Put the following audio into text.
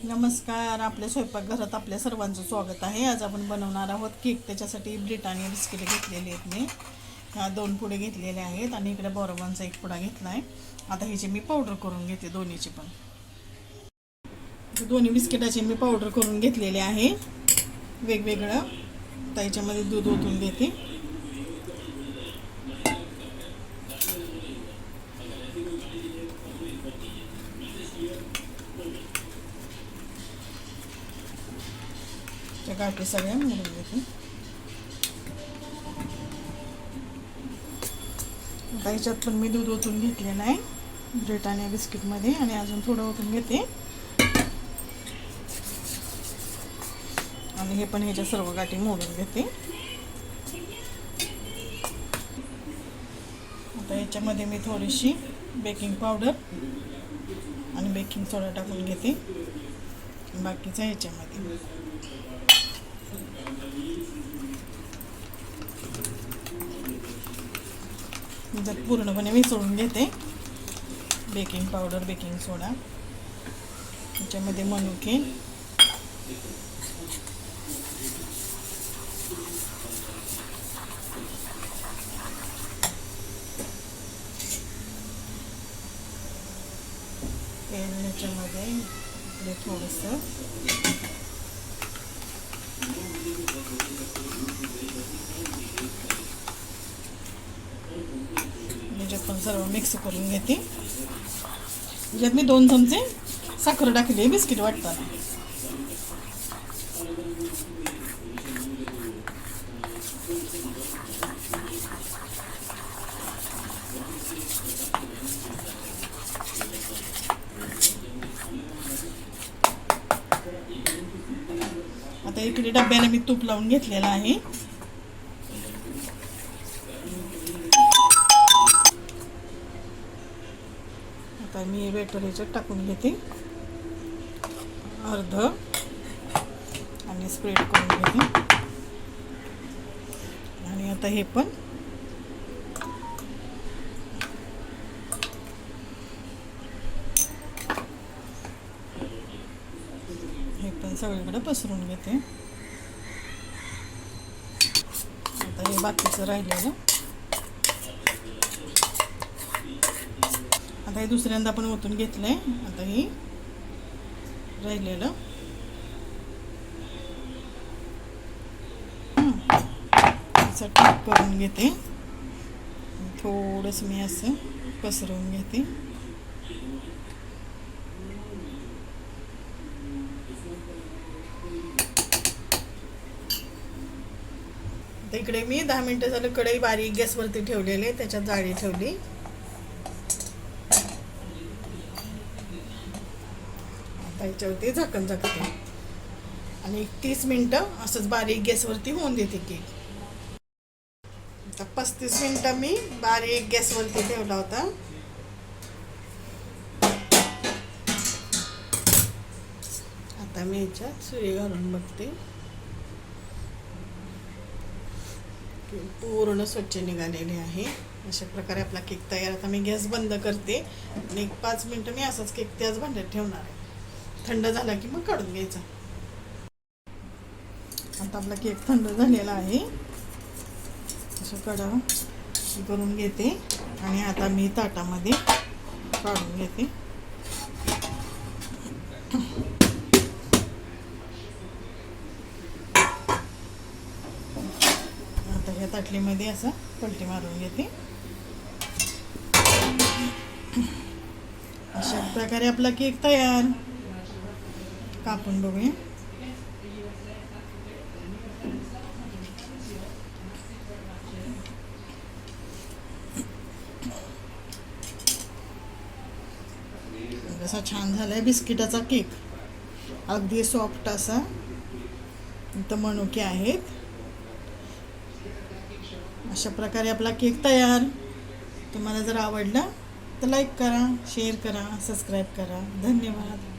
नमस्कार. आपल्या स्वयंपाकघरात आपल्या सर्वांचं स्वागत आहे. आज आपण बनवणार आहोत केक. त्याच्यासाठी ब्रिटानिया बिस्किट घेतलेली आहेत मी. ह्या 2 पुडे घेतलेले आहेत आणि इकडे बोरबॉनचा 1 पुडा घेतला आहे. आता ह्याची मी पावडर करून घेते दोन्हीची पण. दोन्ही बिस्किटाची मी पावडर करून घेतलेली आहे वेगवेगळं. आता ह्याच्यामध्ये दूध ओतून घेते. गाठी सगळ्या मोडून घेते. आता ह्याच्यात पण मी दूध ओतून घेतलेलं आहे ब्रिटानिया बिस्किटमध्ये आणि अजून थोडं ओतून घेते आणि हे पण ह्याच्या सर्व गाठी मोडून घेते. आता ह्याच्यामध्ये मी थोडीशी बेकिंग पावडर आणि बेकिंग सोडा टाकून घेते बाकीचं ह्याच्यामध्ये. पूर्णपणे मिसळून घेते बेकिंग पावडर बेकिंग सोडा. त्याच्यामध्ये मनुके तेल, ह्याच्यामध्ये इकडे थोडंसं पण सर्व मिक्स करून घेते. याच्यात मी 2 चमचे साखर टाकली आहे बिस्किट वाटताना. आता इकडे डब्याला मी तूप लावून घेतलेलं आहे. आता मी बेटर ह्याच्यात टाकून घेते अर्ध आणि स्प्रेड करून घेते. आणि आता हे पण सगळीकडे पसरून घेते. आता हे बाकीचं राहिलेलं आता हे दुसऱ्यांदा पण ओतून घेतलंय. आता हे राहिलेलं टाक करून घेते. थोडंसं मी असं पसरवून घेते. आता इकडे मी 10 मिनिटं झालं कढई बारीक गॅसवरती ठेवलेले, त्याच्यात जाळी ठेवली. याच्यावरती झाकण झाकते आणि 30 मिनिटं असंच बारीक गॅसवरती होऊन देते केक. आता 35 मिनिटं मी बारीक गॅसवरती ठेवला होता. आता मी याच्यात सुरी घालून बघते. पूर्ण स्वच्छ निघालेले आहे. अशा प्रकारे आपला केक तयार. आता मी गॅस बंद करते आणि 5 मिनिटं मी असाच केक त्याच भांड्यात ठेवणार आहे. थंड झाला की मग काढून घ्यायचा. आता आपला केक थंड झालेला आहे. असं कढा करून घेते आणि आता मी ताटामध्ये काढून घेते. आता ह्या ताटलीमध्ये असं पलटी मारून घेते. अशा प्रकारे आपला केक तयार. कापून बघूया. असा छान झालाय बिस्किटाचा केक. अगदी सॉफ्ट असा. इथं मनुके आहेत. अशा प्रकारे आपला केक तयार. तुम्हाला जर आवडला तर लाईक करा, शेअर करा, सबस्क्राईब करा. धन्यवाद.